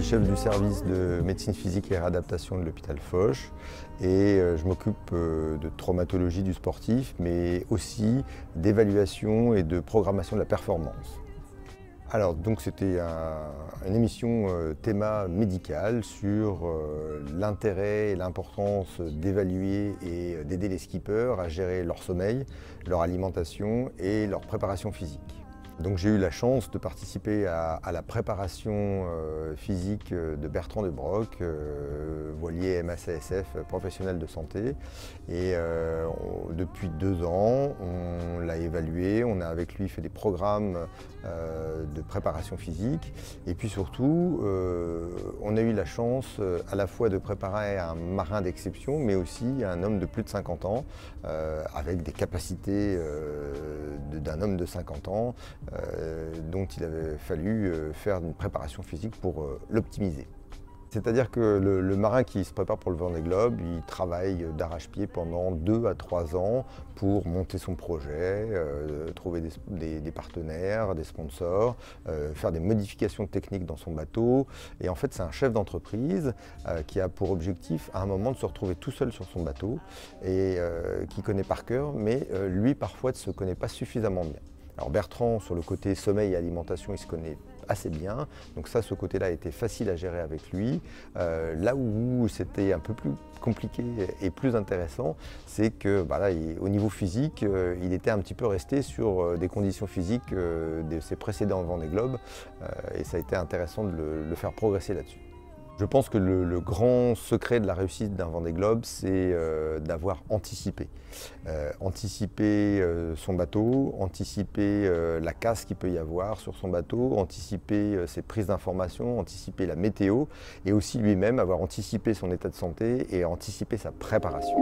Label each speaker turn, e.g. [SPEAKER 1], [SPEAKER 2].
[SPEAKER 1] chef du service de médecine physique et réadaptation de l'hôpital Foch et je m'occupe de traumatologie du sportif, mais aussi d'évaluation et de programmation de la performance. Alors donc c'était une émission théma médical sur l'intérêt et l'importance d'évaluer et d'aider les skippers à gérer leur sommeil, leur alimentation et leur préparation physique. Donc j'ai eu la chance de participer à la préparation physique de Bertrand de Broc, voilier MACSF professionnel de santé. Et depuis 2 ans, on l'a évalué, on a avec lui fait des programmes de préparation physique. Et puis surtout, on a eu la chance à la fois de préparer un marin d'exception, mais aussi un homme de plus de 50 ans, avec des capacités d'un homme de 50 ans, dont il avait fallu faire une préparation physique pour l'optimiser. C'est-à-dire que le marin qui se prépare pour le Vendée Globe, il travaille d'arrache-pied pendant 2 à 3 ans pour monter son projet, trouver des partenaires, des sponsors, faire des modifications techniques dans son bateau. Et en fait, c'est un chef d'entreprise qui a pour objectif à un moment de se retrouver tout seul sur son bateau et qui connaît par cœur, mais lui parfois ne se connaît pas suffisamment bien. Alors Bertrand, sur le côté sommeil et alimentation, il se connaît assez bien, donc ça, ce côté-là a été facile à gérer avec lui. Là où c'était un peu plus compliqué et plus intéressant, c'est que au niveau physique, il était un petit peu resté sur des conditions physiques de ses précédents Vendée Globe, et ça a été intéressant de le faire progresser là-dessus. Je pense que le grand secret de la réussite d'un Vendée Globe, c'est d'avoir anticipé. Anticiper son bateau, anticiper la casse qu'il peut y avoir sur son bateau, anticiper ses prises d'informations, anticiper la météo et aussi lui-même avoir anticipé son état de santé et anticiper sa préparation.